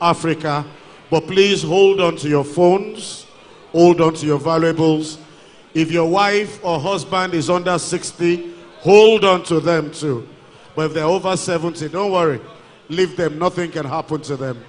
Africa. But please hold on to your phones, hold on to your valuables. If your wife or husband is under 60, hold on to them too. But if they're over 70, don't worry. Leave them, nothing can happen to them.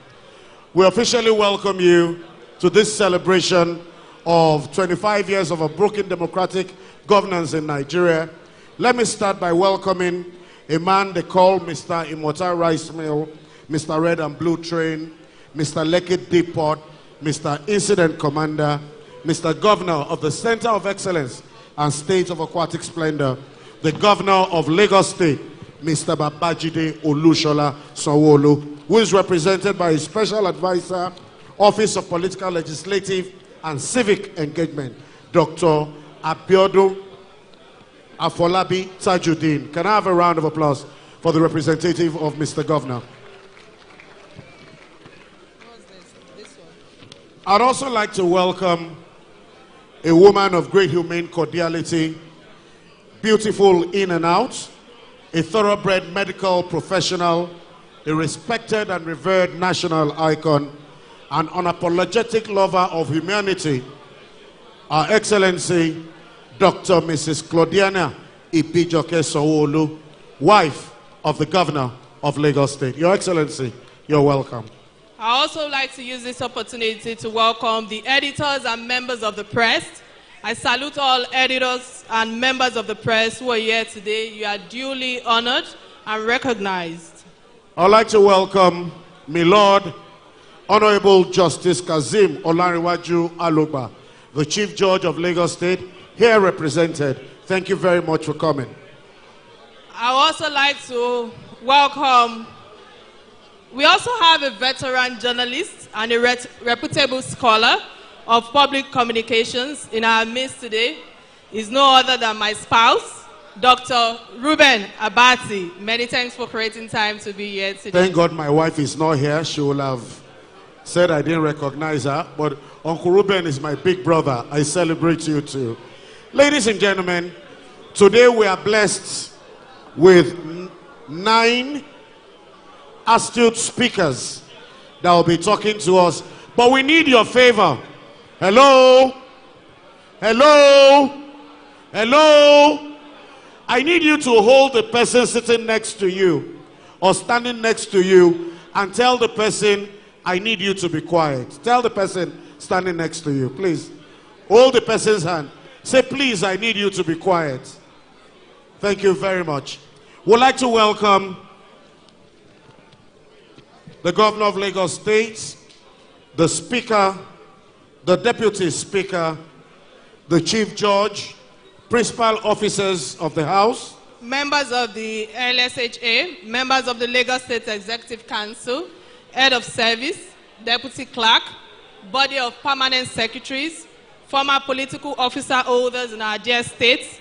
We officially welcome you to this celebration of 25 years of a broken democratic governance in Nigeria. Let me start by welcoming a man they call Mr. Immortal Rice Mill, Mr. Red and Blue Train, Mr. Lekki Depot, Mr. Incident Commander, Mr. Governor of the Center of Excellence and State of Aquatic Splendor, the Governor of Lagos State, Mr. Babajide Olusola Sanwo-Olu, who is represented by his Special Advisor, Office of Political, Legislative and Civic Engagement, Dr. Abiodun Afolabi Tajuddin. Can I have a round of applause for the representative of Mr. Governor? This one. I'd also like to welcome a woman of great humane cordiality, beautiful in and out, a thoroughbred medical professional, a respected and revered national icon, an unapologetic lover of humanity, Our Excellency, Dr. Mrs. Claudiana Ibijoke Sanwo-Olu, wife of the Governor of Lagos State. Your Excellency, you're welcome. I also like to use this opportunity to welcome the editors and members of the press. I salute all editors and members of the press who are here today. You are duly honored and recognized. I'd like to welcome my Lord, Honorable Justice Kazim Olanrewaju Alugba, the Chief Judge of Lagos State, here represented. Thank you very much for coming. I would also like to welcome, we also have a veteran journalist and a reputable scholar of public communications in our midst today. Is no other than my spouse, Dr. Ruben Abati. Many thanks for creating time to be here today. Thank God my wife is not here. She will have said I didn't recognize her, but Uncle Ruben is my big brother. I celebrate you too. Ladies and gentlemen, today we are blessed with 9 astute speakers that will be talking to us. But we need your favor. Hello? Hello? Hello? I need you to hold the person sitting next to you or standing next to you and tell the person, I need you to be quiet. Tell the person standing next to you, please. Hold the person's hand. Say, please, I need you to be quiet. Thank you very much. We'd like to welcome the Governor of Lagos State, the Speaker, the Deputy Speaker, the Chief Judge, Principal Officers of the House, members of the LSHA, members of the Lagos State Executive Council, Head of Service, Deputy Clerk, body of permanent secretaries, former political officer holders in our dear states,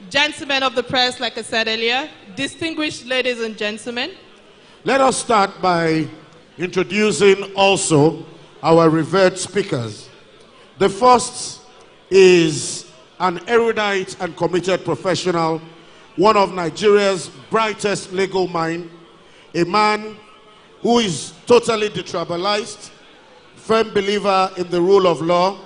gentlemen of the press, like I said earlier, distinguished ladies and gentlemen. Let us start by introducing also our revered speakers. The first is an erudite and committed professional, one of Nigeria's brightest legal minds, a man who is totally detribalized, firm believer in the rule of law,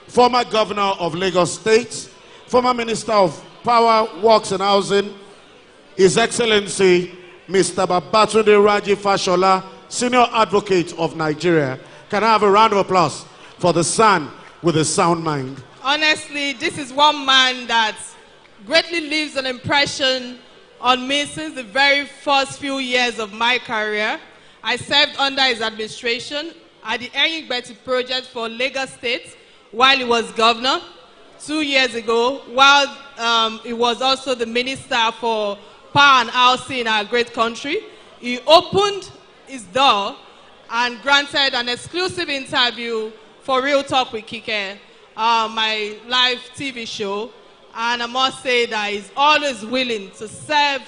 former governor of Lagos State, former minister of Power, Works and Housing, His Excellency Mr. Babatunde Raji Fashola, Senior Advocate of Nigeria. Can I have a round of applause for the son with a sound mind? Honestly, this is one man that greatly leaves an impression on me since the very first few years of my career. I served under his administration at the Enyigbeti project for Lagos State while he was governor 2 years ago, while he was also the minister for power and housing in our great country. He opened his door and granted an exclusive interview for Real Talk with Kike, my live TV show. And I must say that he's always willing to serve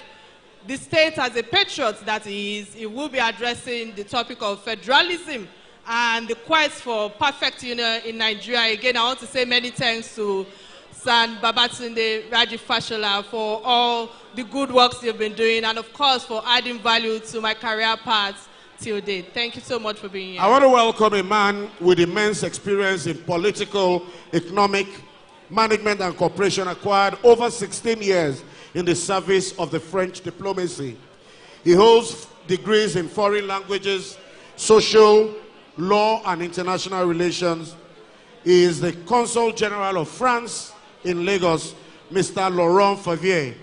the state as a patriot that he is. He will be addressing the topic of federalism and the quest for perfect union in Nigeria. Again, I want to say many thanks to San Babatunde Raji Fashola for all the good works you've been doing, and of course for adding value to my career path till date. Thank you so much for being here. I want to welcome a man with immense experience in political, economic, management and cooperation, acquired over 16 years in the service of the French diplomacy. He holds degrees in foreign languages, social, law and international relations. He is the Consul General of France in Lagos, Mr. Laurent Favier.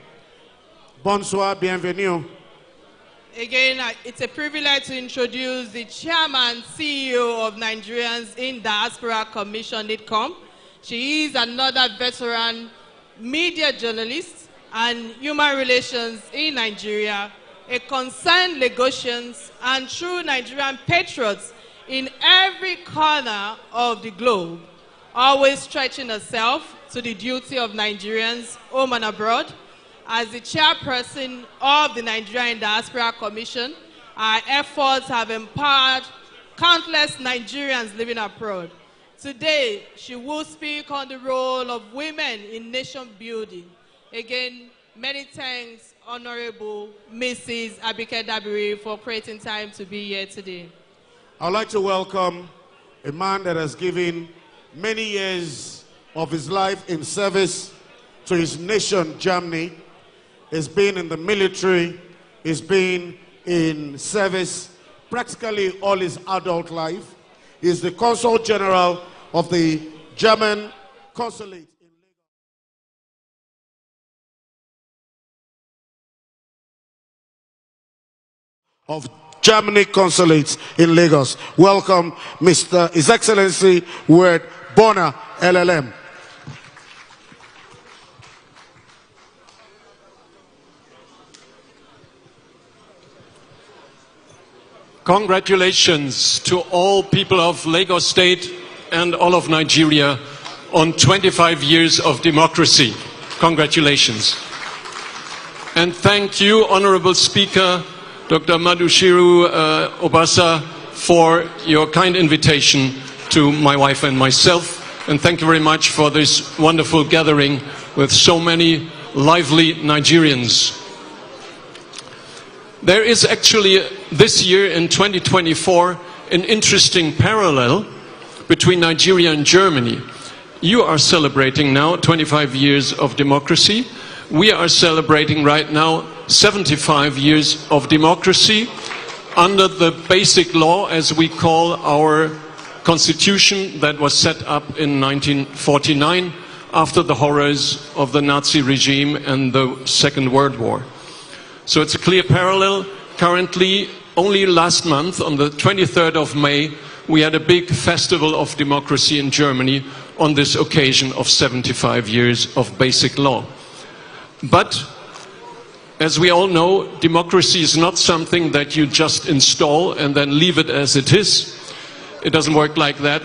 Bonsoir, bienvenue. Again, it's a privilege to introduce the Chairman, CEO of Nigerians in Diaspora Commission, NIDCOM. She is another veteran media journalist and human relations in Nigeria, a concerned Lagosians and true Nigerian patriots in every corner of the globe, always stretching herself to the duty of Nigerians home and abroad. As the chairperson of the Nigerian Diaspora Commission, our efforts have empowered countless Nigerians living abroad. Today, she will speak on the role of women in nation building. Again, many thanks, Honorable Mrs. Abike Dabiri, for creating time to be here today. I'd like to welcome a man that has given many years of his life in service to his nation, Germany. He's been in the military, he's been in service practically all his adult life. He's the Consul General of the German Consulate in Lagos. Of Germany Consulates in Lagos. Welcome, His Excellency Word Bonner, LLM. Congratulations to all people of Lagos State and all of Nigeria on 25 years of democracy. Congratulations. And thank you, Honorable Speaker, Dr. Madushiru Obasa, for your kind invitation to my wife and myself. And thank you very much for this wonderful gathering with so many lively Nigerians. There is actually, this year in 2024, an interesting parallel between Nigeria and Germany. You are celebrating now 25 years of democracy. We are celebrating right now 75 years of democracy under the basic law, as we call our constitution, that was set up in 1949 after the horrors of the Nazi regime and the Second World War. So it's a clear parallel. Currently, only last month, on the 23rd of May, we had a big festival of democracy in Germany on this occasion of 75 years of basic law. But, as we all know, democracy is not something that you just install and then leave it as it is. It doesn't work like that.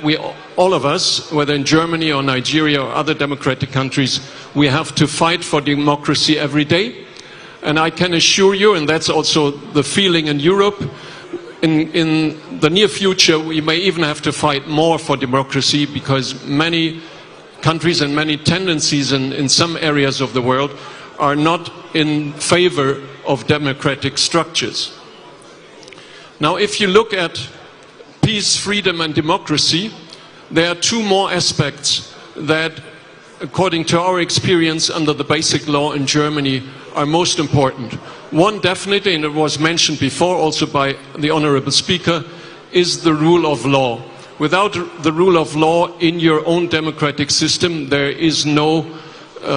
All of us, whether in Germany or Nigeria or other democratic countries, we have to fight for democracy every day. And I can assure you, and that's also the feeling in Europe, in the near future we may even have to fight more for democracy, because many countries and many tendencies in some areas of the world are not in favor of democratic structures. Now, if you look at peace, freedom and democracy, there are two more aspects that, according to our experience under the basic law in Germany, are most important. One definitely, and it was mentioned before also by the Honorable Speaker, is the rule of law. Without the rule of law in your own democratic system, there is no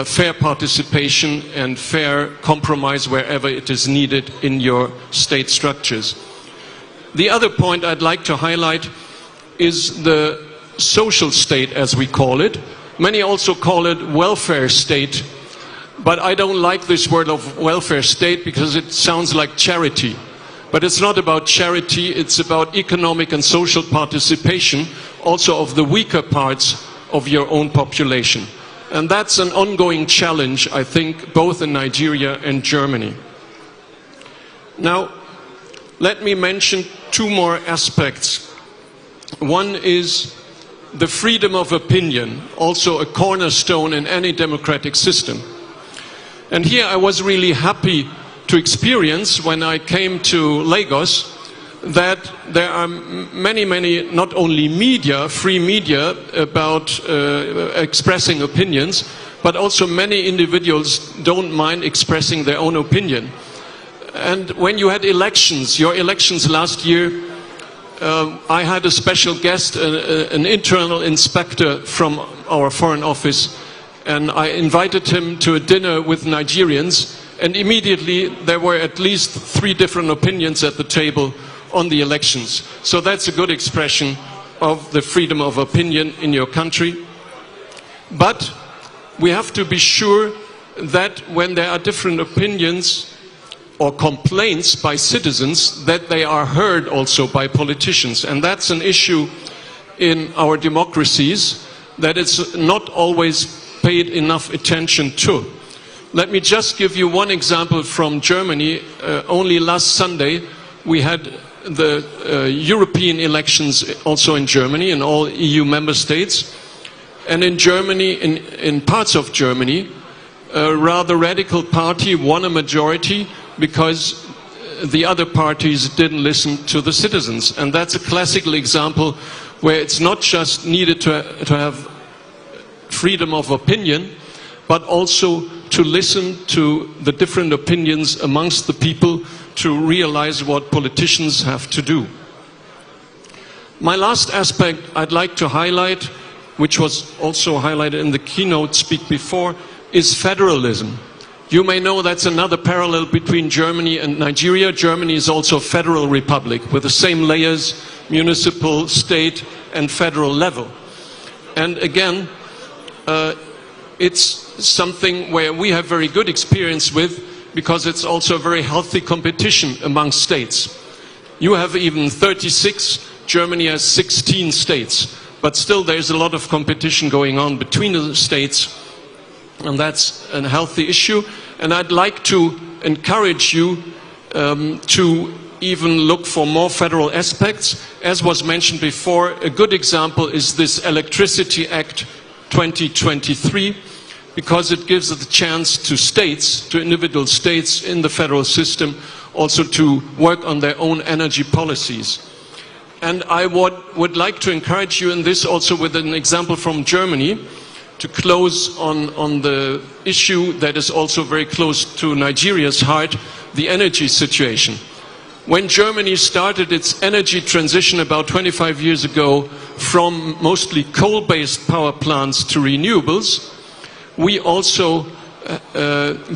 fair participation and fair compromise wherever it is needed in your state structures. The other point I'd like to highlight is the social state, as we call it. Many also call it welfare state, but I don't like this word of welfare state because it sounds like charity. But it's not about charity, it's about economic and social participation, also of the weaker parts of your own population. And that's an ongoing challenge, I think, both in Nigeria and Germany. Now, let me mention two more aspects. One is the freedom of opinion, also a cornerstone in any democratic system. And here I was really happy to experience, when I came to Lagos, that there are many, not only media, free media, about expressing opinions, but also many individuals don't mind expressing their own opinion. And when you had elections, your elections last year, I had a special guest, an internal inspector from our Foreign Office, and I invited him to a dinner with Nigerians, and immediately there were at least 3 different opinions at the table on the elections. So that's a good expression of the freedom of opinion in your country. But we have to be sure that when there are different opinions or complaints by citizens, that they are heard also by politicians. And that's an issue in our democracies that it's not always paid enough attention to. Let me just give you one example from Germany. Only last Sunday we had the European elections also in Germany, in all EU member states. And in Germany, in parts of Germany, a rather radical party won a majority because the other parties didn't listen to the citizens. And that's a classical example where it's not just needed to have freedom of opinion, but also to listen to the different opinions amongst the people to realize what politicians have to do. My last aspect I'd like to highlight, which was also highlighted in the keynote speak before, is federalism. You may know that's another parallel between Germany and Nigeria. Germany is also a federal republic with the same layers, municipal, state, and federal level. And again, it's something where we have very good experience with, because it's also a very healthy competition among states. You have even 36, Germany has 16 states, but still there's a lot of competition going on between the states, and that's a healthy issue. And I'd like to encourage you to even look for more federal aspects. As was mentioned before, a good example is this Electricity Act 2023, because it gives the chance to states, to individual states in the federal system, also to work on their own energy policies. And I would like to encourage you in this also with an example from Germany, to close on the issue that is also very close to Nigeria's heart, the energy situation. When Germany started its energy transition about 25 years ago from mostly coal-based power plants to renewables, we also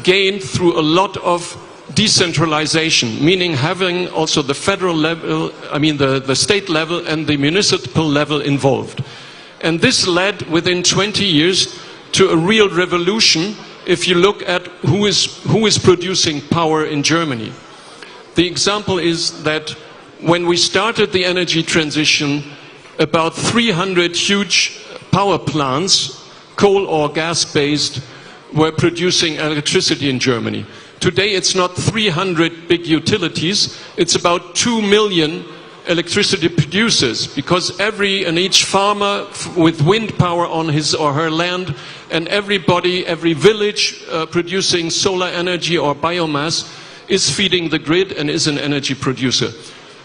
gained through a lot of decentralization, meaning having also the federal level, the state level and the municipal level involved. And this led within 20 years to a real revolution if you look at who is producing power in Germany. The example is that when we started the energy transition, about 300 huge power plants, coal or gas-based, were producing electricity in Germany. Today it's not 300 big utilities, it's about 2 million electricity producers, because each farmer with wind power on his or her land, and everybody, every village producing solar energy or biomass is feeding the grid and is an energy producer.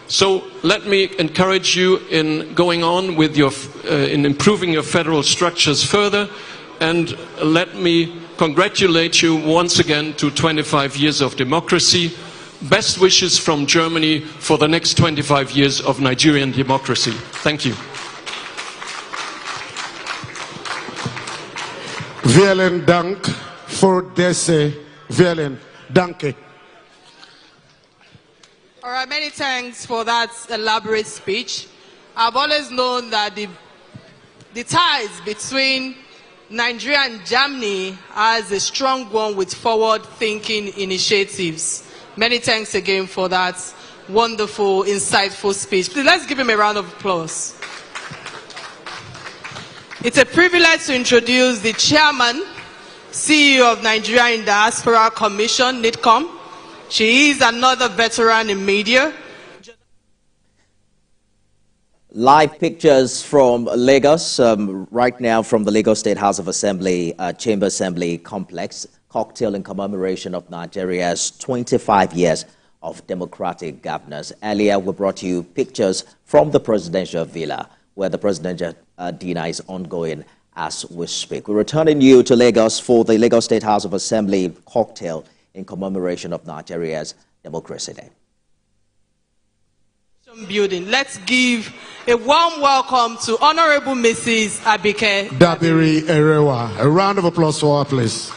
So let me encourage you in going on with in improving your federal structures further, and let me congratulate you once again to 25 years of democracy. Best wishes from Germany for the next 25 years of Nigerian democracy. Thank you. Vielen Dank für diese vielen Danke. All right, many thanks for that elaborate speech. I've always known that the ties between Nigeria and Germany has a strong one with forward-thinking initiatives. Many thanks again for that wonderful, insightful speech. Please, let's give him a round of applause. It's a privilege to introduce the chairman, CEO of Nigeria in Diaspora Commission, NIDCOM. She is another veteran in media. Live pictures from Lagos, right now from the Lagos State House of Assembly, Chamber Assembly Complex, cocktail in commemoration of Nigeria's 25 years of democratic governance. Earlier, we brought you pictures from the presidential villa, where the presidential dinner is ongoing as we speak. We're returning you to Lagos for the Lagos State House of Assembly cocktail in commemoration of Nigeria's Democracy Day. Building. Let's give a warm welcome to Honorable Mrs. Abike Dabiri Erewa. A round of applause for her, please.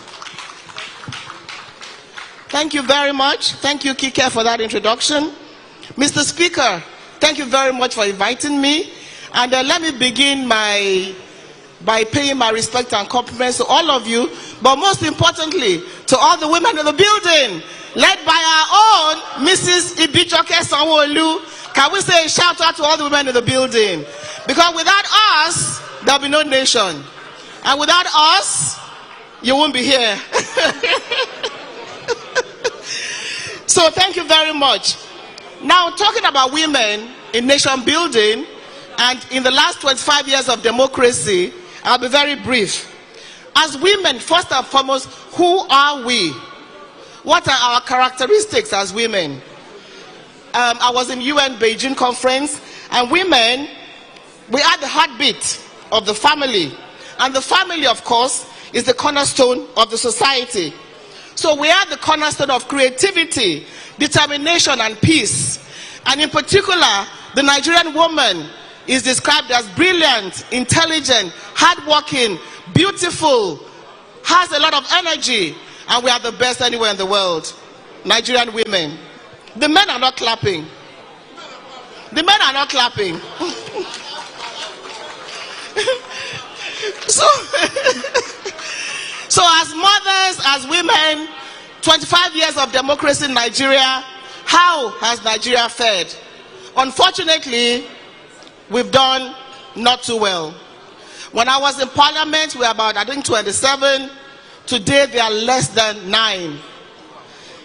Thank you very much. Thank you, Kike, for that introduction. Mr. Speaker, thank you very much for inviting me. And let me begin by paying my respect and compliments to all of you, but most importantly, to all the women in the building, led by our own Mrs. Ibijoke Sanwo-Olu. Can we say a shout out to all the women in the building? Because without us, there'll be no nation. And without us, you won't be here. So thank you very much. Now, talking about women in nation building, and in the last 25 years of democracy, I'll be very brief. As women, first and foremost, who are we? What are our characteristics as women? I was in UN Beijing conference, and women, we are the heartbeat of the family. And the family, of course, is the cornerstone of the society. So we are the cornerstone of creativity, determination, and peace. And in particular, the Nigerian woman is described as brilliant, intelligent, hardworking, beautiful, has a lot of energy, and we are the best anywhere in the world. Nigerian women. The men are not clapping. The men are not clapping. So as mothers, as women, 25 years of democracy in Nigeria, how has Nigeria fared? Unfortunately, we've done not too well. When I was in parliament, we were about, I think, 27. Today, they are less than 9.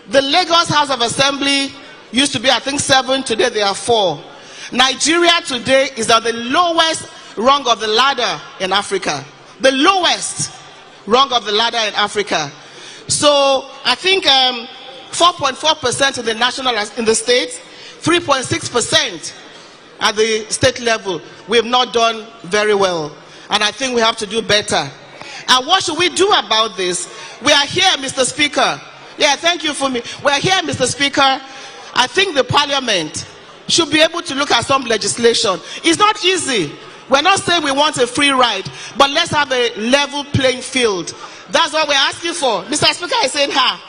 The Lagos House of Assembly used to be, I think, 7. Today, they are 4. Nigeria today is at the lowest rung of the ladder in Africa. The lowest rung of the ladder in Africa. So, I think 4.4% in the national, in the states, 3.6% at the state level. We have not done very well. And I think we have to do better. And what should we do about this? We are here, Mr. Speaker. Yeah, thank you for me. We are here, Mr. Speaker. I think the parliament should be able to look at some legislation. It's not easy. We're not saying we want a free ride, but let's have a level playing field. That's what we're asking for. Mr. Speaker is saying, ha.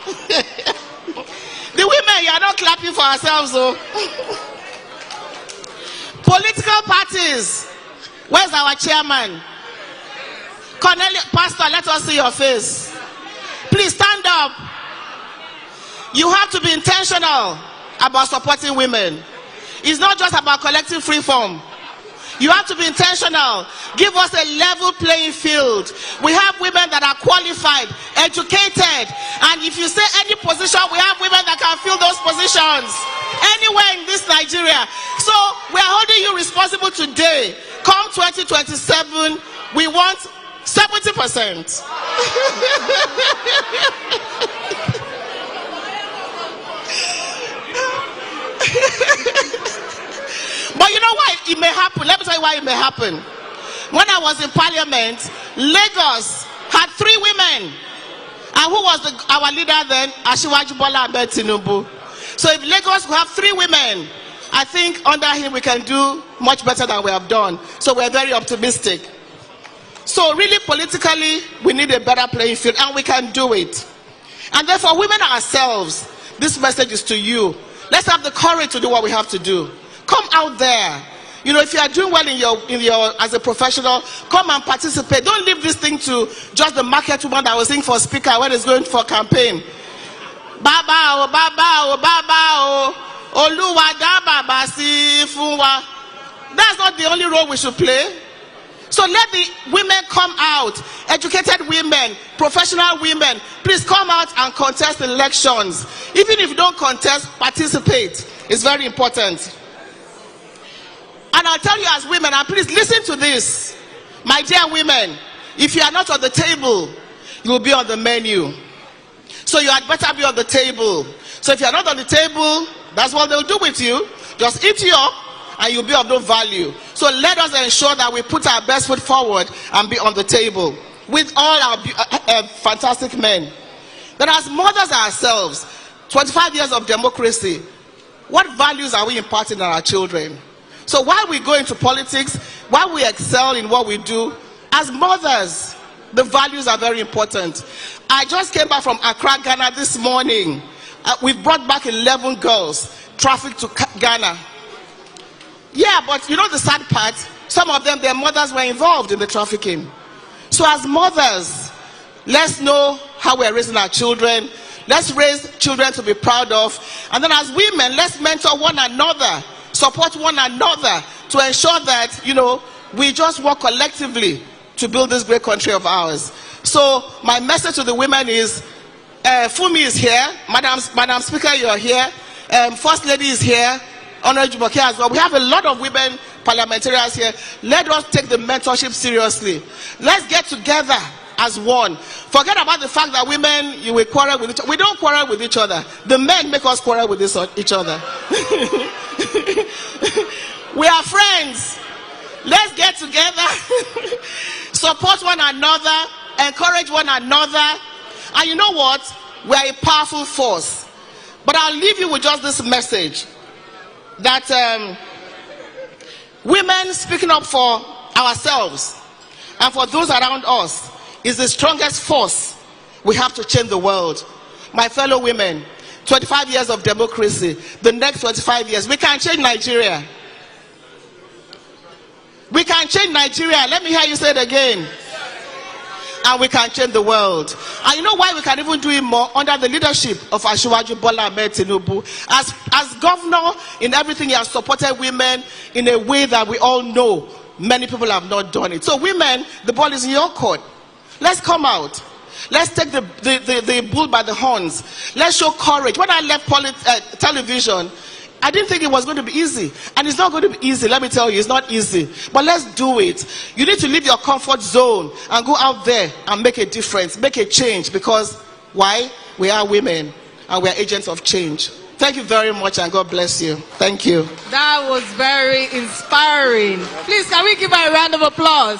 The women, you are not clapping for ourselves, though. Political parties. Where's our chairman? Cornelius, Pastor, let us see your face. Please stand up. You have to be intentional about supporting women. It's not just about collecting free form. You have to be intentional. Give us a level playing field. We have women that are qualified, educated, and if you say any position, we have women that can fill those positions anywhere in this Nigeria. So we are holding you responsible today. Come 2027, we want 70%. But you know why it may happen? Let me tell you why it may happen. When I was in parliament, Lagos had 3 women. And who was our leader then? Asiwaju Bola Ahmed Tinubu. So if Lagos will have 3 women, I think under him we can do much better than we have done. So we're very optimistic. So really politically, we need a better playing field, and we can do it. And therefore, women ourselves, this message is to you. Let's have the courage to do what we have to do. Come out there. You know, if you are doing well in your as a professional, come and participate. Don't leave this thing to just the market woman that was saying for speaker when it's going for campaign. Baba o, baba o, baba o, Oluwada baba si funwa. That's not the only role we should play. So let the women come out, educated women, professional women. Please come out and contest elections. Even if you don't contest, participate. It's very important. And I'll tell you as women, and please listen to this. My dear women, if you are not on the table, you will be on the menu. So you had better be on the table. So if you are not on the table, That's what they'll do with you. Just eat you up and you'll be of no value. So let us ensure that we put our best foot forward and be on the table with all our fantastic men. Then as mothers ourselves, 25 years of democracy, what values are we imparting on our children? So while we go into politics, while we excel in what we do, as mothers, the values are very important. I just came back from Accra, Ghana this morning. We've brought back 11 girls trafficked to Ghana. Yeah, but you know the sad part? Some of them, their mothers were involved in the trafficking. So as mothers, let's know how we're raising our children. Let's raise children to be proud of. And then as women, let's mentor one another, support one another to ensure that, you know, we just work collectively to build this great country of ours. So my message to the women is, Fumi is here, Madam Speaker, you're here, First Lady is here, Honorable Jumoke as well. We have a lot of women parliamentarians here. Let us take the mentorship seriously. Let's get together as one. Forget about the fact that women, you will quarrel with each other. We don't quarrel with each other. The men make us quarrel with each other. We are friends. Let's get together, support one another, encourage one another. And you know what? We are a powerful force. But I'll leave you with just this message, that women speaking up for ourselves and for those around us is the strongest force we have to change the world. My fellow women, 25 years of democracy, the next 25 years, we can change Nigeria. We can change Nigeria. Let me hear you say it again. And we can change the world. And you know why we can even do it more? Under the leadership of Asiwaju Bola Ahmed Tinubu. As governor, in everything he has supported women in a way that we all know many people have not done it. So women, the ball is in your court. Let's come out. Let's take the bull by the horns. Let's show courage. When I left television, I didn't think it was going to be easy. And it's not going to be easy, let me tell you, it's not easy. But let's do it. You need to leave your comfort zone and go out there and make a difference, make a change. Because, why? We are women and we are agents of change. Thank you very much and God bless you. Thank you. That was very inspiring. Please, can we give her a round of applause?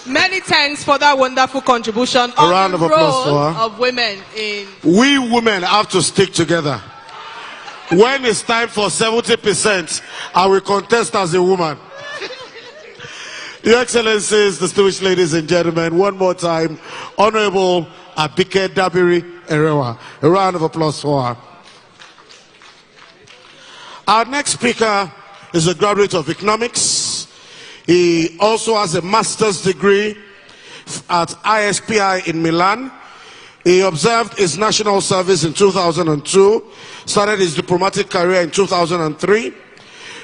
Many thanks for that wonderful contribution on round of the applause role for her. of women in... We women have to stick together. When it's time for 70%, I will contest as a woman. Your Excellencies, distinguished ladies and gentlemen, one more time, Honorable Abike Dabiri Erewa. A round of applause for her. Our next speaker is a graduate of economics. He also has a master's degree at ISPI in Milan. He observed his national service in 2002, started his diplomatic career in 2003.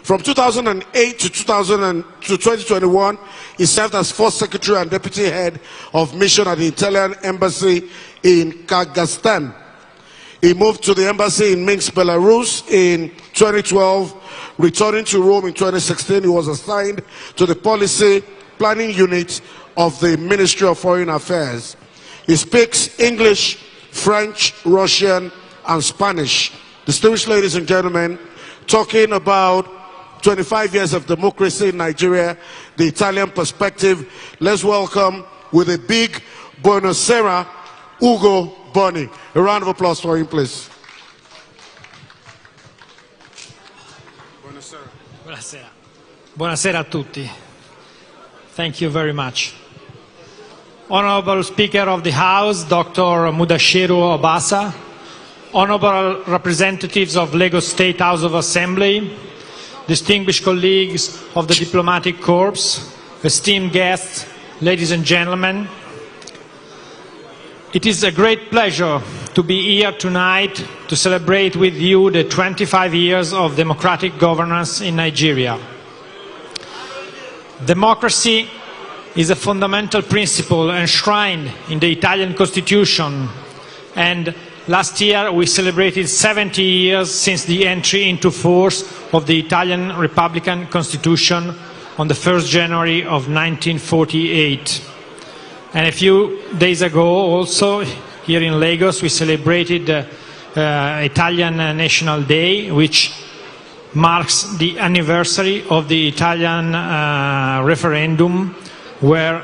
From 2008 to 2021, he served as First Secretary and Deputy Head of Mission at the Italian Embassy in Kyrgyzstan. He moved to the embassy in Minsk, Belarus in 2012. Returning to Rome in 2016, he was assigned to the Policy Planning Unit of the Ministry of Foreign Affairs. He speaks English, French, Russian, and Spanish. Distinguished ladies and gentlemen, talking about 25 years of democracy in Nigeria, the Italian perspective, let's welcome with a big buonasera, Ugo Boni. A round of applause for him, please. Buonasera. Buonasera. Buonasera a tutti. Thank you very much. Honorable Speaker of the House, Dr. Mudashiru Obasa, honorable representatives of Lagos State House of Assembly, distinguished colleagues of the Diplomatic Corps, esteemed guests, ladies and gentlemen, it is a great pleasure to be here tonight to celebrate with you the 25 years of democratic governance in Nigeria. Democracy is a fundamental principle enshrined in the Italian Constitution, and last year we celebrated 70 years since the entry into force of the Italian Republican Constitution on the 1st January of 1948. And a few days ago also, here in Lagos, we celebrated Italian National Day, which marks the anniversary of the Italian referendum, where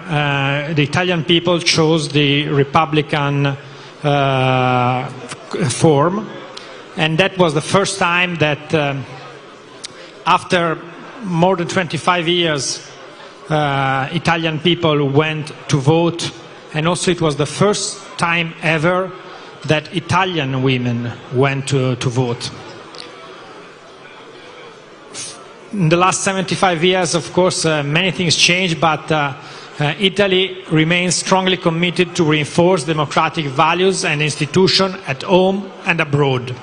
the Italian people chose the Republican form. And that was the first time that after more than 25 years, Italian people went to vote, and also it was the first time ever that Italian women went to vote. In the last 75 years, of course, many things changed, but Italy remains strongly committed to reinforce democratic values and institutions at home and abroad,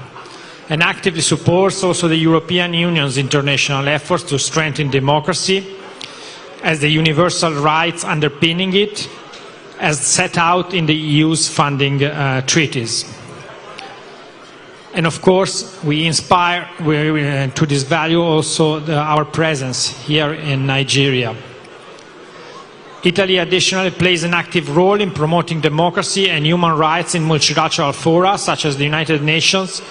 and actively supports also the European Union's international efforts to strengthen democracy as the universal rights underpinning it, as set out in the EU's funding treaties. And of course, we inspire to this value also our presence here in Nigeria. Italy additionally plays an active role in promoting democracy and human rights in multilateral fora, such as the United Nations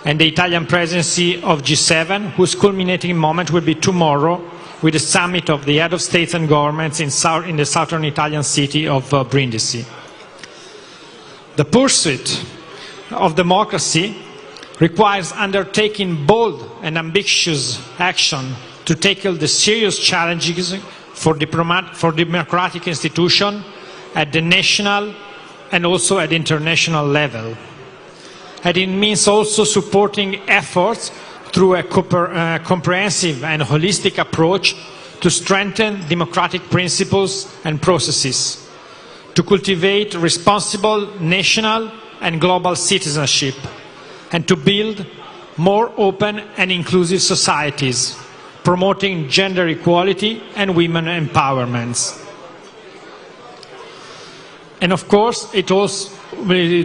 and the Italian presidency of G7, whose culminating moment will be tomorrow with the summit of the head of states and governments in the southern Italian city of Brindisi. The pursuit of democracy requires undertaking bold and ambitious action to tackle the serious challenges for democratic institutions at the national and also at the international level. And it means also supporting efforts through a comprehensive and holistic approach to strengthen democratic principles and processes, to cultivate responsible national and global citizenship, and to build more open and inclusive societies, promoting gender equality and women empowerment. And of course, it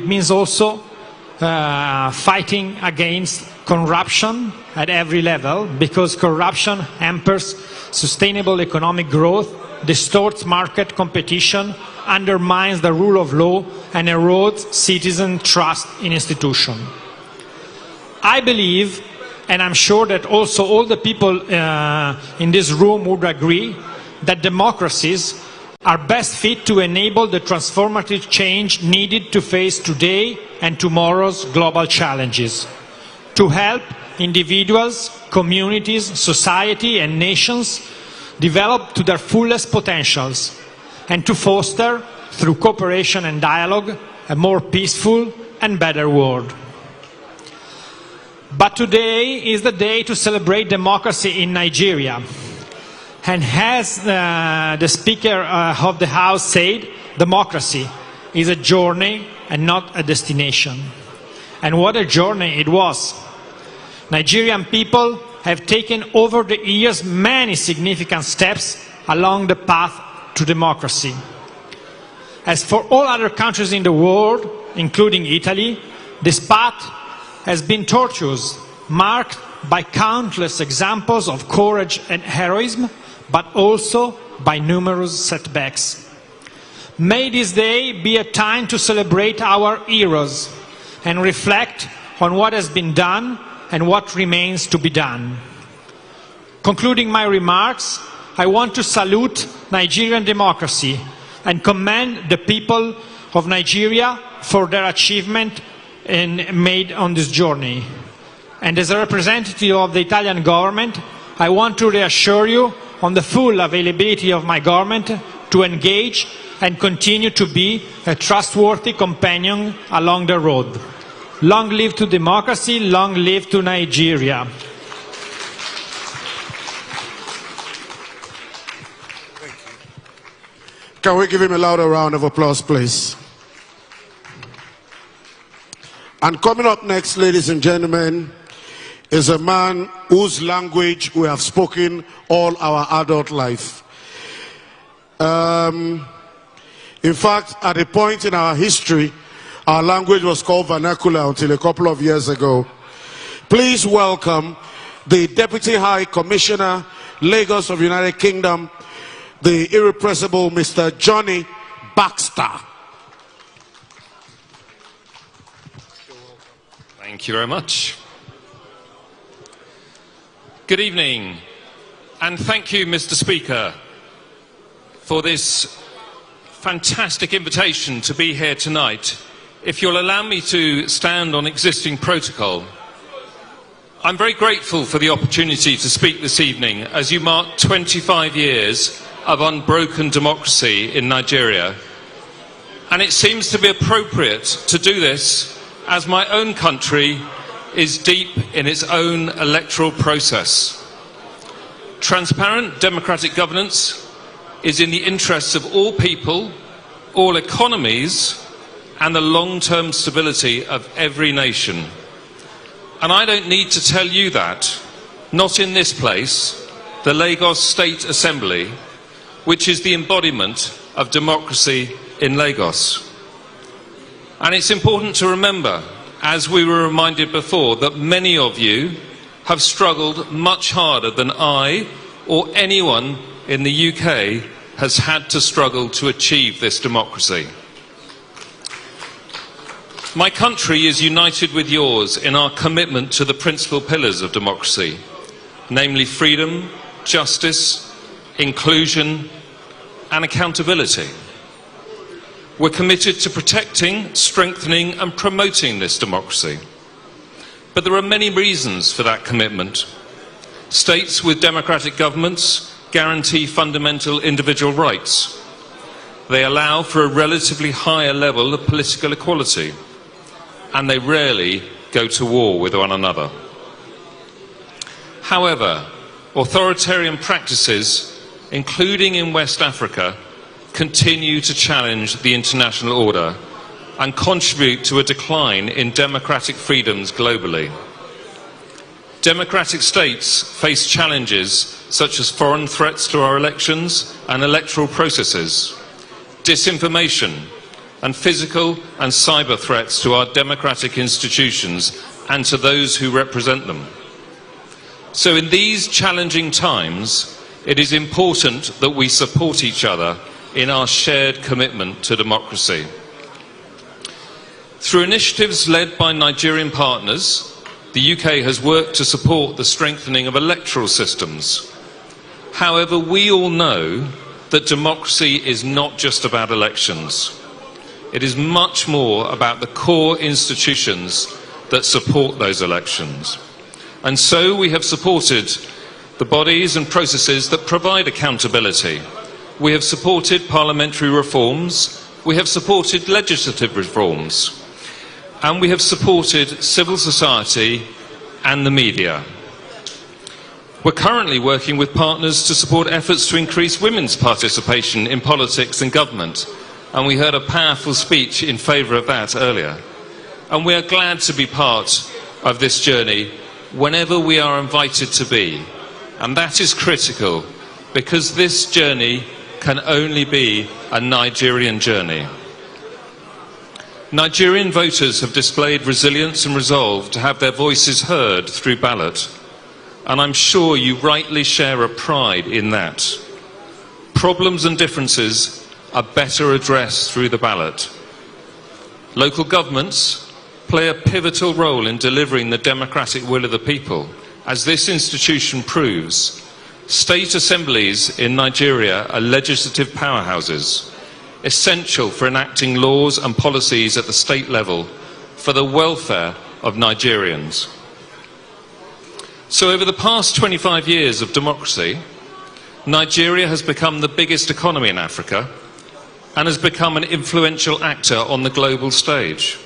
means also fighting against corruption at every level, because corruption hampers sustainable economic growth, distorts market competition, undermines the rule of law, and erodes citizen trust in institutions. I believe, and I'm sure that also all the people in this room would agree, that democracies are best fit to enable the transformative change needed to face today and tomorrow's global challenges, to help individuals, communities, society and nations develop to their fullest potentials, and to foster, through cooperation and dialogue, a more peaceful and better world. But today is the day to celebrate democracy in Nigeria. And as the Speaker of the House said, democracy is a journey and not a destination. And what a journey it was. Nigerian people have taken over the years many significant steps along the path to democracy. As for all other countries in the world, including Italy, this path has been tortuous, marked by countless examples of courage and heroism, but also by numerous setbacks. May this day be a time to celebrate our heroes and reflect on what has been done and what remains to be done. Concluding my remarks, I want to salute Nigerian democracy and commend the people of Nigeria for their achievement made on this journey. And as a representative of the Italian government, I want to reassure you on the full availability of my government to engage and continue to be a trustworthy companion along the road. Long live to democracy, long live to Nigeria. Can we give him a louder round of applause, please? And coming up next, ladies and gentlemen, is a man whose language we have spoken all our adult life. In fact, at a point in our history, our language was called vernacular until a couple of years ago. Please welcome the Deputy High Commissioner, Lagos of United Kingdom, the irrepressible Mr. Johnny Baxter. Thank you very much. Good evening, and thank you, Mr. Speaker, for this fantastic invitation to be here tonight. If you'll allow me to stand on existing protocol, I'm very grateful for the opportunity to speak this evening as you mark 25 years of unbroken democracy in Nigeria. And it seems to be appropriate to do this as my own country is deep in its own electoral process. Transparent democratic governance is in the interests of all people, all economies, and the long-term stability of every nation. And I don't need to tell you that, not in this place, the Lagos State Assembly, which is the embodiment of democracy in Lagos. And it's important to remember, as we were reminded before, that many of you have struggled much harder than I or anyone in the UK has had to struggle to achieve this democracy. My country is united with yours in our commitment to the principal pillars of democracy, namely freedom, justice, inclusion, and accountability. We're committed to protecting, strengthening, and promoting this democracy. But there are many reasons for that commitment. States with democratic governments guarantee fundamental individual rights. They allow for a relatively higher level of political equality, and they rarely go to war with one another. However, authoritarian practices, including in West Africa, continue to challenge the international order and contribute to a decline in democratic freedoms globally. Democratic states face challenges such as foreign threats to our elections and electoral processes, disinformation, and physical and cyber threats to our democratic institutions and to those who represent them. So in these challenging times, it is important that we support each other in our shared commitment to democracy. Through initiatives led by Nigerian partners, the UK has worked to support the strengthening of electoral systems. However, we all know that democracy is not just about elections. It is much more about the core institutions that support those elections. And so we have supported the bodies and processes that provide accountability. We have supported parliamentary reforms, we have supported legislative reforms, and we have supported civil society and the media. We're currently working with partners to support efforts to increase women's participation in politics and government, and we heard a powerful speech in favour of that earlier. And we are glad to be part of this journey whenever we are invited to be. And that is critical, because this journey can only be a Nigerian journey. Nigerian voters have displayed resilience and resolve to have their voices heard through ballot, and I'm sure you rightly share a pride in that. Problems and differences are better addressed through the ballot. Local governments play a pivotal role in delivering the democratic will of the people, as this institution proves. State assemblies in Nigeria are legislative powerhouses, essential for enacting laws and policies at the state level for the welfare of Nigerians. So over the past 25 years of democracy, Nigeria has become the biggest economy in Africa and has become an influential actor on the global stage.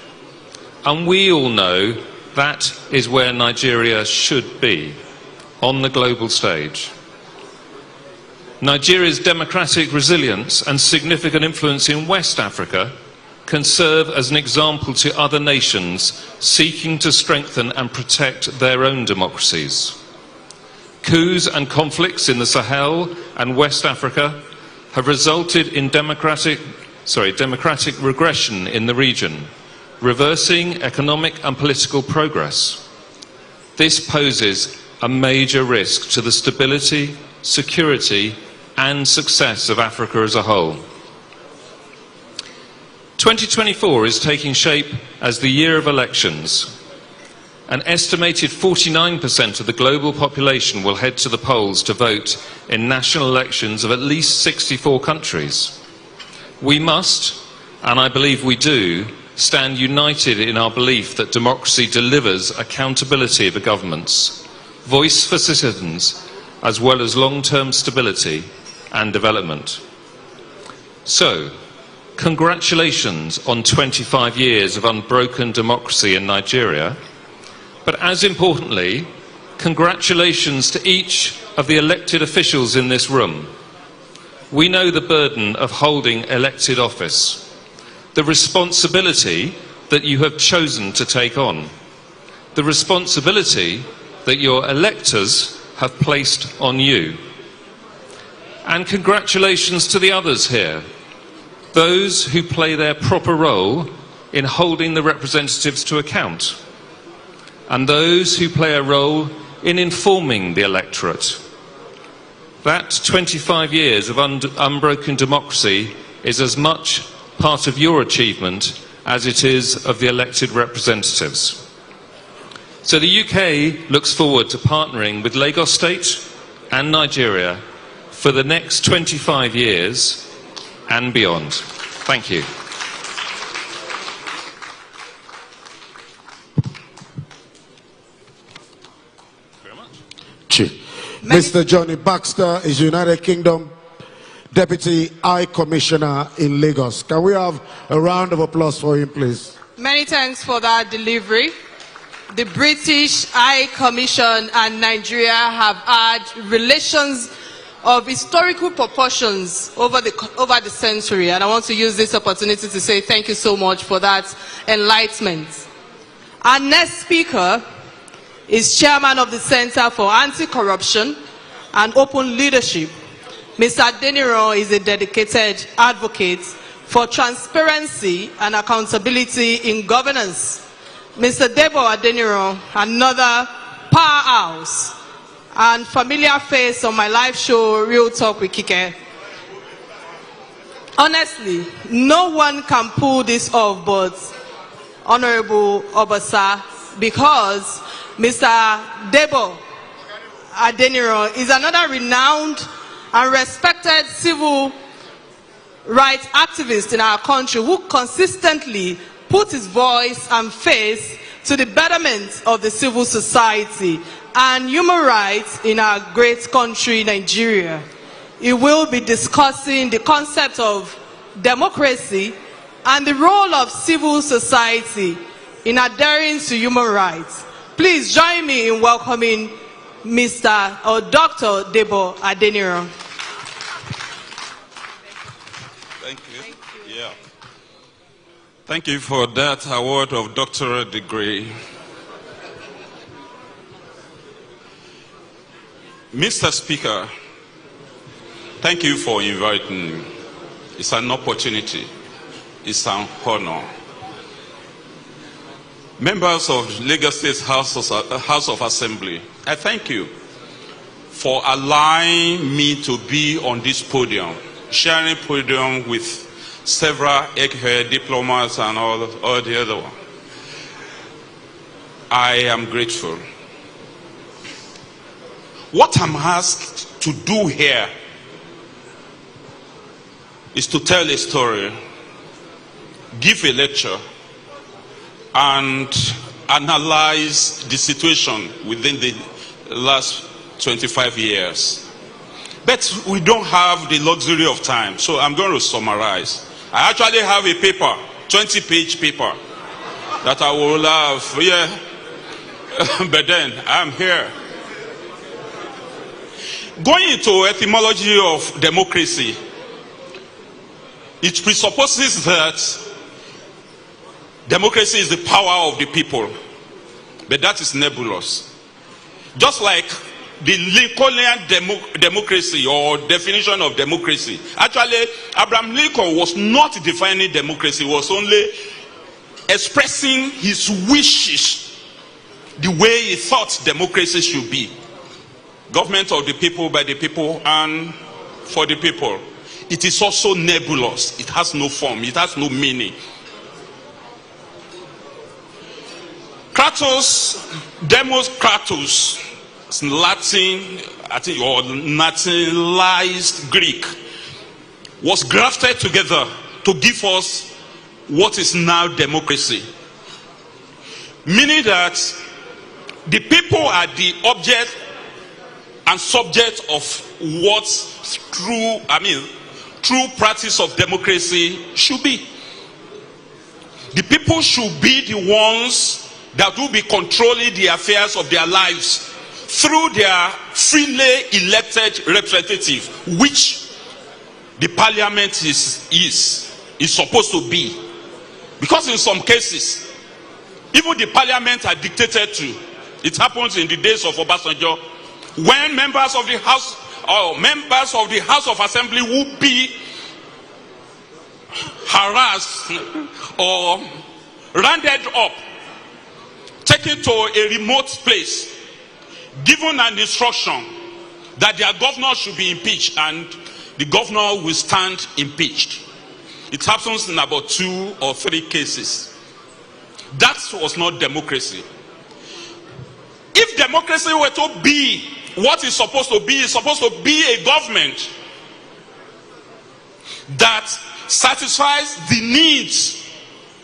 And we all know that is where Nigeria should be, on the global stage. Nigeria's democratic resilience and significant influence in West Africa can serve as an example to other nations seeking to strengthen and protect their own democracies. Coups and conflicts in the Sahel and West Africa have resulted in democratic regression in the region, reversing economic and political progress. This poses a major risk to the stability, security, and success of Africa as a whole. 2024 is taking shape as the year of elections. an estimated 49% of the global population will head to the polls to vote in national elections of at least 64 countries. We must, and I believe we do, stand united in our belief that democracy delivers accountability of governments, voice for citizens, as well as long-term stability and development. So, congratulations on 25 years of unbroken democracy in Nigeria, but as importantly, congratulations to each of the elected officials in this room. We know the burden of holding elected office, the responsibility that you have chosen to take on, the responsibility that your electors have placed on you. And congratulations to the others here, those who play their proper role in holding the representatives to account, and those who play a role in informing the electorate. That 25 years of unbroken democracy is as much part of your achievement as it is of the elected representatives. So the UK looks forward to partnering with Lagos State and Nigeria for the next 25 years and beyond. Thank you. Mr. Johnny Baxter is United Kingdom Deputy High Commissioner in Lagos. Can we have a round of applause for him, please? Many thanks for that delivery. The British High Commission and Nigeria have had relations of historical proportions over the century, and I want to use this opportunity to say thank you so much for that enlightenment. Our next speaker is Chairman of the Center for Anti-Corruption and Open Leadership. Mr. Adeniran is a dedicated advocate for transparency and accountability in governance. Mr. Debo Adeniran, another powerhouse and familiar face on my live show, Real Talk with Kike. Honestly, no one can pull this off but Honorable Obasa, because Mr. Debo Adeniran is another renowned and respected civil rights activist in our country who consistently put his voice and face to the betterment of the civil society and human rights in our great country, Nigeria. He will be discussing the concept of democracy and the role of civil society in adhering to human rights. Please join me in welcoming Mr. or Dr. Debo Adeniran. Thank you. Yeah. Thank you for that award of doctorate degree. Mr. Speaker, thank you for inviting me. It's an opportunity. It's an honor. Members of Lagos State House of Assembly, I thank you for allowing me to be on this podium, sharing podium with several egghead diplomats and all the other ones. I am grateful. What I'm asked to do here is to tell a story, give a lecture, and analyze the situation within the last 25 years. But we don't have the luxury of time, so I'm going to summarize. I actually have a paper, 20-page paper, that I will have, yeah, but then I'm here. Going into etymology of democracy, it presupposes that democracy is the power of the people, but that is nebulous. Just like the Lincolnian democracy or definition of democracy. Actually, Abraham Lincoln was not defining democracy, he was only expressing his wishes, the way he thought democracy should be. Government of the people, by the people, and for the people. It is also nebulous. It has no form. It has no meaning. Kratos, Demos Kratos, it's Latin, I think, or Latinized Greek, was grafted together to give us what is now democracy. Meaning that the people are the object and subject of what true practice of democracy should be. The people should be the ones that will be controlling the affairs of their lives through their freely elected representative, which the parliament is supposed to be. Because in some cases, even the parliament are dictated to. It happens in the days of Obasanjo, when members of the House of Assembly will be harassed or rounded up, taken to a remote place, given an instruction that their governor should be impeached, and the governor will stand impeached. It happens in about 2 or 3 cases. That was not democracy. If democracy were to be what it's supposed to be a government that satisfies the needs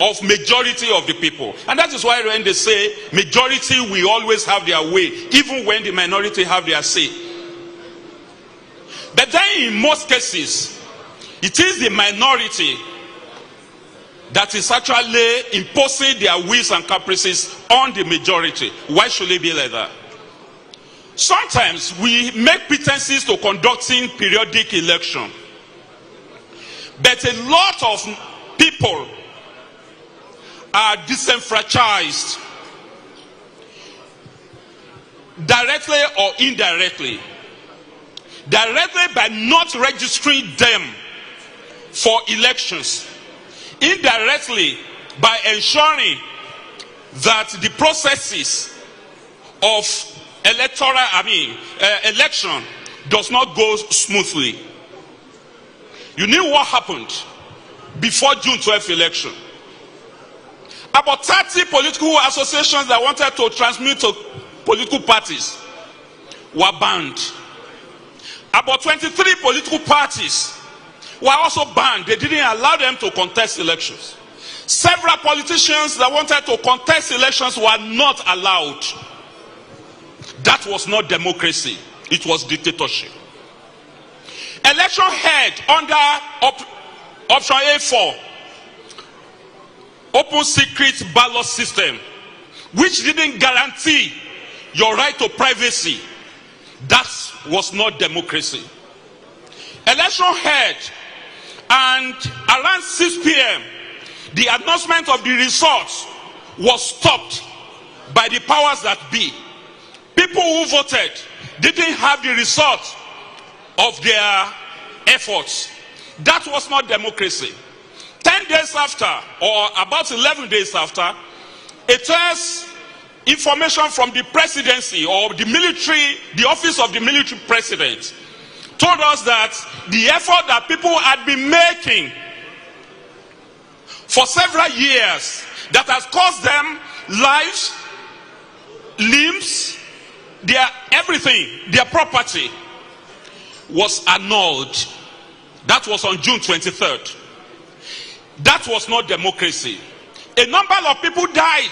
of majority of the people. And that is why when they say majority will always have their way, even when the minority have their say. But then in most cases, it is the minority that is actually imposing their wills and caprices on the majority. Why should it be like that? Sometimes we make pretenses to conducting periodic election, but a lot of people are disenfranchised, directly or indirectly. Directly by not registering them for elections, indirectly by ensuring that the processes of election does not go smoothly. You knew what happened before June 12th election. About 30 political associations that wanted to transmit to political parties were banned. About 23 political parties were also banned. They didn't allow them to contest elections. Several politicians that wanted to contest elections were not allowed. That was not democracy. It was dictatorship. Election held under option A4, open secret ballot system, which didn't guarantee your right to privacy. That was not democracy. Election held, and around 6 p.m., the announcement of the results was stopped by the powers that be. People who voted didn't have the result of their efforts. That was not democracy. 10 days after, or about 11 days after, it was information from the presidency or the military, the office of the military president, told us that the effort that people had been making for several years, that has cost them lives, limbs, their everything, their property, was annulled. That was on June 23rd. That was not democracy. A number of people died.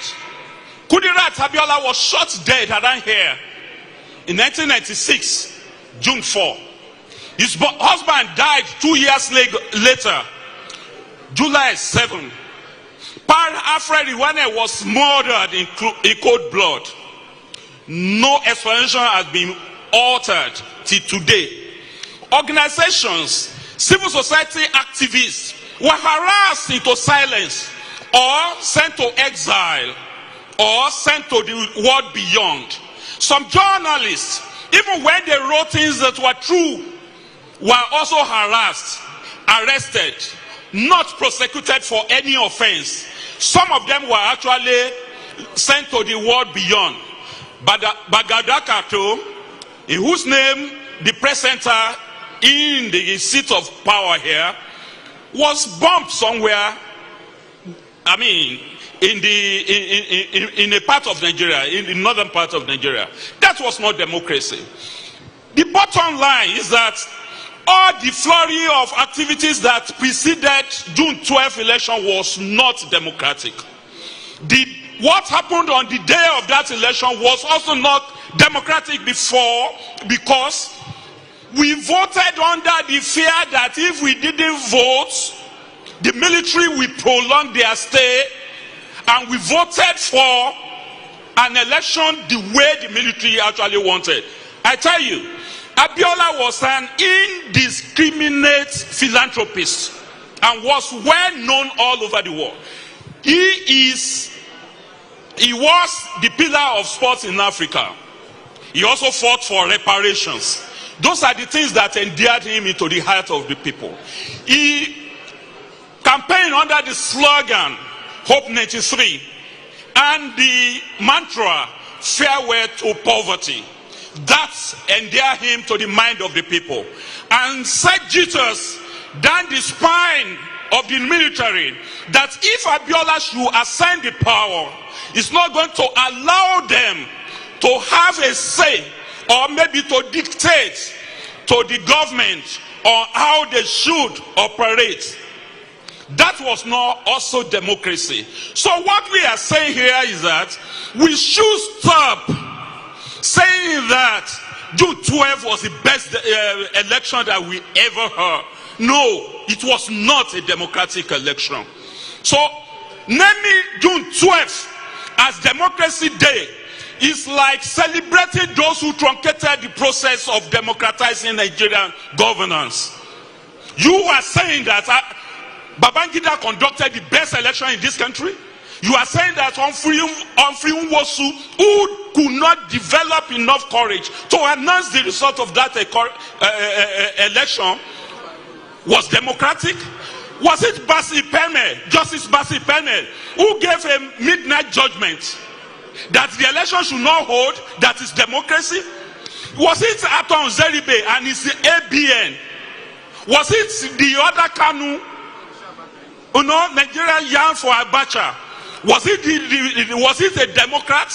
Kudirat Abiola was shot dead around here in 1996, June 4. His husband died 2 years later, July 7. Paul Alfred Iwane was murdered in cold blood. No explanation has been altered till today. Organizations, civil society activists were harassed into silence or sent to exile or sent to the world beyond. Some journalists, even when they wrote things that were true, were also harassed, arrested, not prosecuted for any offense. Some of them were actually sent to the world beyond. Bagadakato, in whose name the presenter in the seat of power here was bumped somewhere. in a part of Nigeria, in the northern part of Nigeria. That was not democracy. The bottom line is that all the flurry of activities that preceded June 12 election was not democratic. What happened on the day of that election was also not democratic before, because we voted under the fear that if we didn't vote, the military will prolong their stay, and we voted for an election the way the military actually wanted. I tell you, Abiola was an indiscriminate philanthropist and was well known all over the world. He was the pillar of sports in Africa. He also fought for reparations. Those are the things that endeared him into the heart of the people. He campaigned under the slogan Hope 93 and the mantra Farewell to Poverty. That endeared him to the mind of the people and set jitters down the spine of the military that if Abiola should ascend the power, it's not going to allow them to have a say or maybe to dictate to the government on how they should operate. That was not also democracy. So what we are saying here is that we should stop saying that June 12 was the best election that we ever heard. No, it was not a democratic election. So naming June 12 as Democracy Day is like celebrating those who truncated the process of democratizing Nigerian governance. You are saying that Babangida conducted the best election in this country? You are saying that Humphrey Nwosu, who could not develop enough courage to announce the result of that election, was democratic? Was it Justice Bassey Peme, who gave a midnight judgment that the election should not hold, that is democracy? Was it Aton Zeribe and his ABN? Was it the other Kanu, Nigeria Yan for Abacha? Was it a Democrat?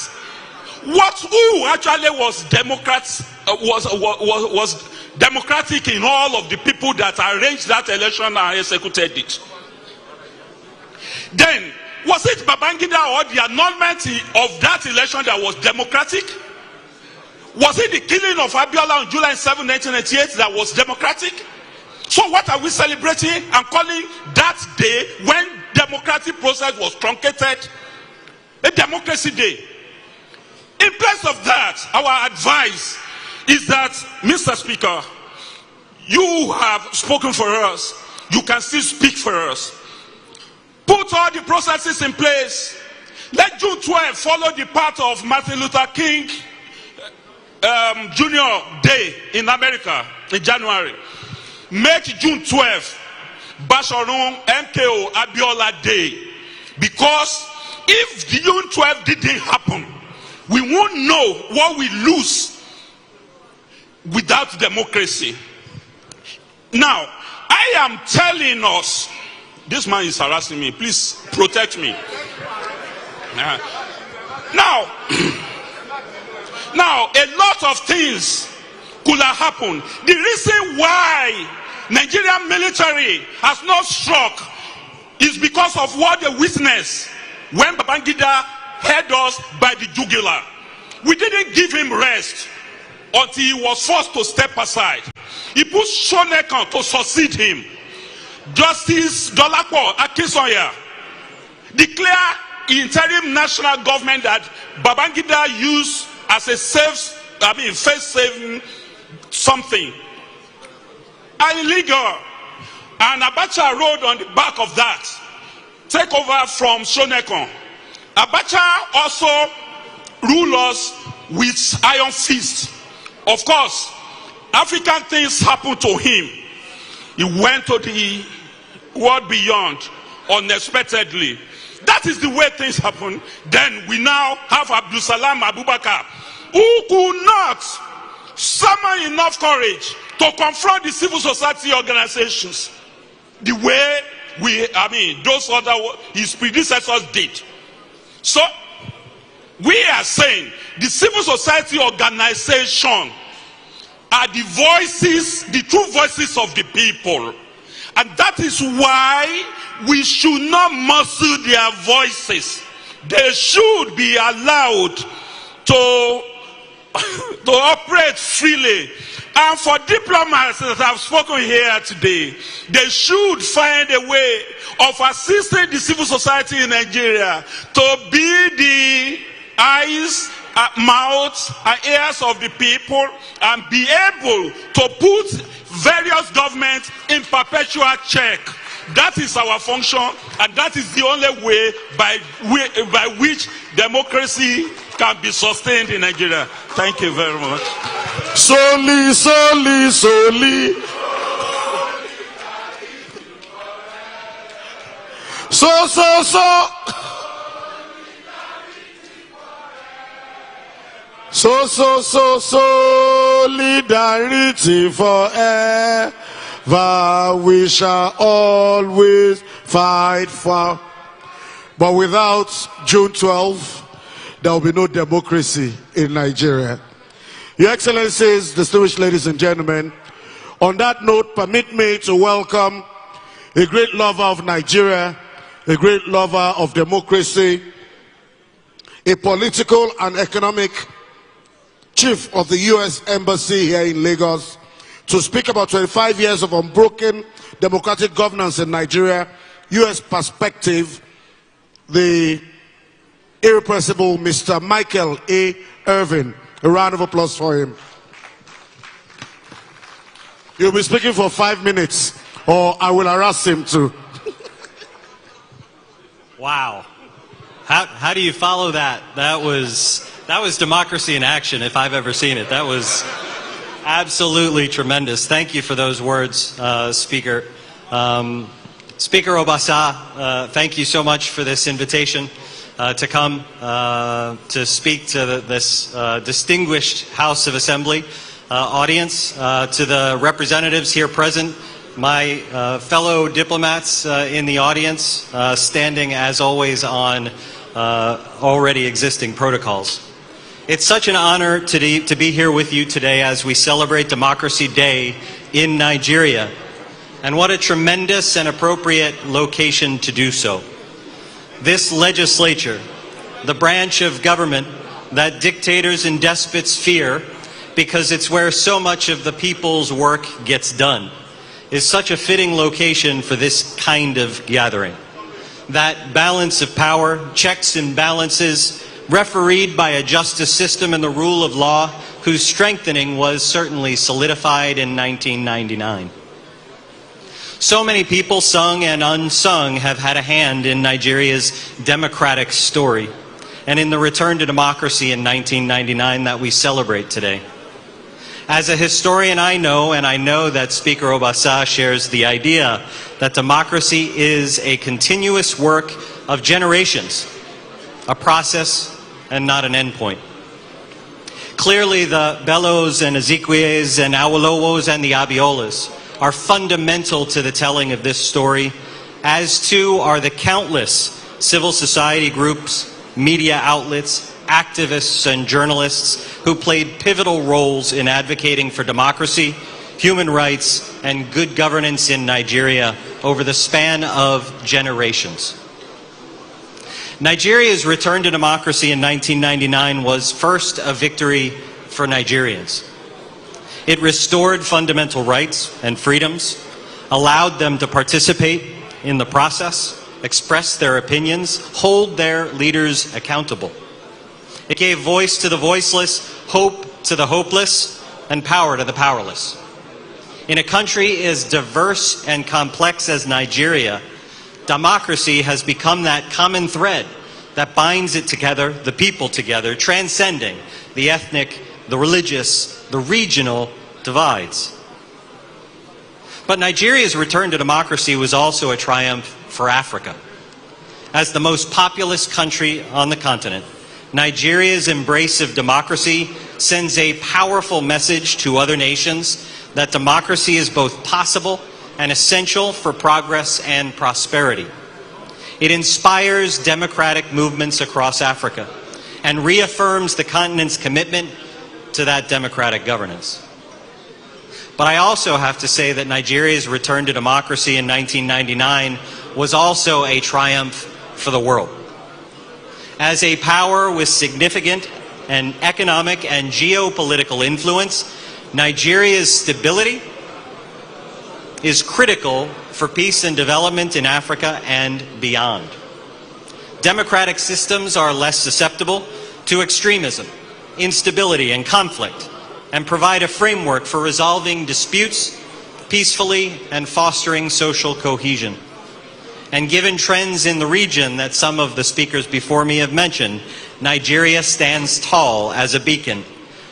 Who actually was Democrats was democratic in all of the people that arranged that election and executed it? Then was it Babangida or the annulment of that election that was democratic? Was it the killing of Abiola on July 7, 1998 that was democratic? So what are we celebrating and calling that day when democratic process was truncated a Democracy Day? In place of that, our advice is that, Mr. Speaker, you have spoken for us. You can still speak for us. Put all the processes in place. Let June 12 follow the path of Martin Luther King Jr. Day in America in January. Make June 12 Basharun MKO Abiola Day. Because if June 12 didn't happen, we won't know what we lose without democracy. Now, I am telling us, this man is harassing me, please protect me. Now, a lot of things could have happened. The reason why Nigerian military has not struck is because of what they witnessed when Babangida held us by the jugular. We didn't give him rest until he was forced to step aside. He put Shonekan to succeed him. Justice Dolapo Akinsanya declared interim national government that Babangida used as a face-saving something. Illegal. And Abacha rode on the back of that. Take over from Shonekan. Abacha also ruled us with iron fist. Of course, African things happened to him. He went to the world beyond unexpectedly. That is the way things happen. Then we now have Abdul Salam Abubakar, who could not summon enough courage to confront the civil society organizations the way his predecessors did. So, we are saying the civil society organization are the voices, the true voices of the people. And that is why we should not muzzle their voices. They should be allowed to operate freely. And for diplomats that have spoken here today, they should find a way of assisting the civil society in Nigeria to be the eyes, mouths, and ears of the people, and be able to put various governments in perpetual check. That is our function, and that is the only way by which democracy can be sustained in Nigeria. Thank you very much. Soli, soli, soli. So. Solidarity forever. We shall always fight for. But without June 12th, there will be no democracy in Nigeria. Your Excellencies, distinguished ladies and gentlemen, on that note, permit me to welcome a great lover of Nigeria, a great lover of democracy, a political and economic chief of the U.S. Embassy here in Lagos, to speak about 25 years of unbroken democratic governance in Nigeria, U.S. perspective, the irrepressible Mr. Michael A. Irvin. A round of applause for him. You'll be speaking for 5 minutes, or I will harass him too. Wow. How do you follow that? That was democracy in action, if I've ever seen it. That was absolutely tremendous. Thank you for those words, Speaker. Speaker Obasa, thank you so much for this invitation to come to speak to this distinguished House of Assembly audience, to the representatives here present, my fellow diplomats in the audience, standing as always on already existing protocols. It's such an honor to be here with you today as we celebrate Democracy Day in Nigeria. And what a tremendous and appropriate location to do so. This legislature, the branch of government that dictators and despots fear because it's where so much of the people's work gets done, is such a fitting location for this kind of gathering. That balance of power, checks and balances, refereed by a justice system and the rule of law, whose strengthening was certainly solidified in 1999. So many people, sung and unsung, have had a hand in Nigeria's democratic story and in the return to democracy in 1999 that we celebrate today. As a historian, I know, and I know that Speaker Obasa shares the idea that democracy is a continuous work of generations, a process and not an endpoint. Clearly, the Bellos and Ezequiels and Awolowos and the Abiolas are fundamental to the telling of this story, as too are the countless civil society groups, media outlets, activists and journalists who played pivotal roles in advocating for democracy, human rights, and good governance in Nigeria over the span of generations. Nigeria's return to democracy in 1999 was first a victory for Nigerians. It restored fundamental rights and freedoms, allowed them to participate in the process, express their opinions, hold their leaders accountable. It gave voice to the voiceless, hope to the hopeless, and power to the powerless. In a country as diverse and complex as Nigeria, democracy has become that common thread that binds it together, the people together, transcending the ethnic, the religious, the regional divides. But Nigeria's return to democracy was also a triumph for Africa. As the most populous country on the continent, Nigeria's embrace of democracy sends a powerful message to other nations that democracy is both possible and essential for progress and prosperity. It inspires democratic movements across Africa and reaffirms the continent's commitment to that democratic governance. But I also have to say that Nigeria's return to democracy in 1999 was also a triumph for the world. As a power with significant and economic and geopolitical influence, Nigeria's stability is critical for peace and development in Africa and beyond. Democratic systems are less susceptible to extremism, instability, and conflict, and provide a framework for resolving disputes peacefully and fostering social cohesion. And given trends in the region that some of the speakers before me have mentioned, Nigeria stands tall as a beacon,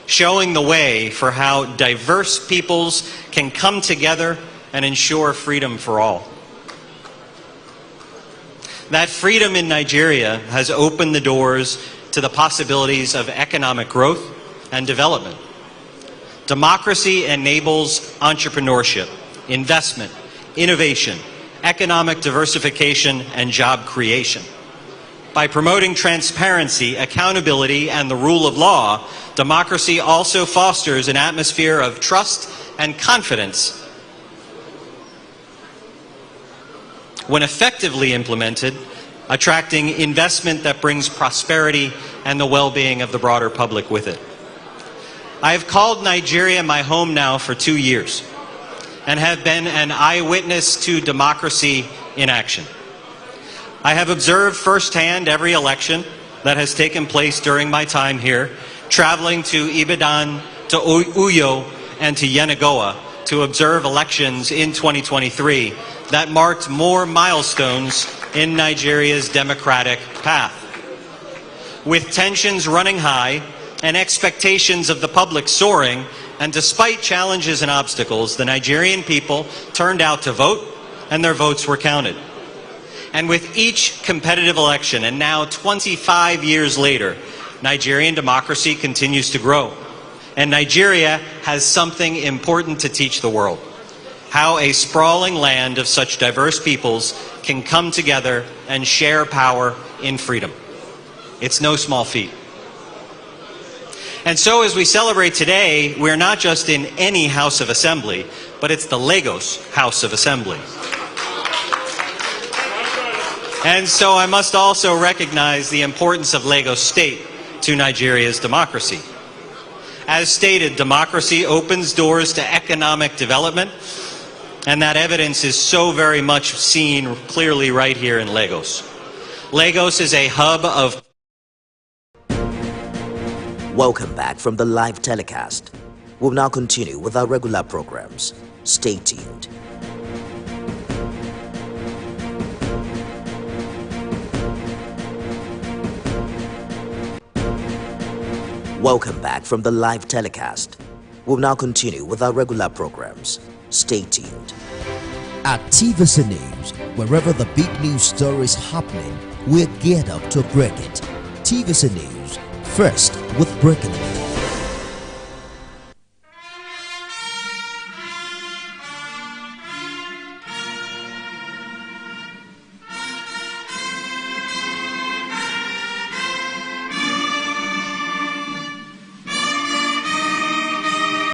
showing the way for how diverse peoples can come together and ensure freedom for all. That freedom in Nigeria has opened the doors to the possibilities of economic growth and development. Democracy enables entrepreneurship, investment, innovation, economic diversification, and job creation. By promoting transparency, accountability, and the rule of law, democracy also fosters an atmosphere of trust and confidence. When effectively implemented, attracting investment that brings prosperity and the well-being of the broader public with it. I have called Nigeria my home now for 2 years and have been an eyewitness to democracy in action. I have observed firsthand every election that has taken place during my time here, traveling to Ibadan, to Uyo, and to Yenagoa to observe elections in 2023 that marked more milestones in Nigeria's democratic path. With tensions running high and expectations of the public soaring, and despite challenges and obstacles, the Nigerian people turned out to vote, and their votes were counted. And with each competitive election, and now 25 years later, Nigerian democracy continues to grow. And Nigeria has something important to teach the world: how a sprawling land of such diverse peoples can come together and share power in freedom. It's no small feat. And so as we celebrate today, we're not just in any House of Assembly, but it's the Lagos House of Assembly. And so I must also recognize the importance of Lagos State to Nigeria's democracy. As stated, democracy opens doors to economic development, and that evidence is so very much seen clearly right here in Lagos. Lagos is a hub of... Welcome back from the live telecast. We'll now continue with our regular programs. Stay tuned. Welcome back from the live telecast. We'll now continue with our regular programs. Stay tuned. At TVC News, wherever the big news story is happening, we're geared up to break it. TVC News, first with breaking it.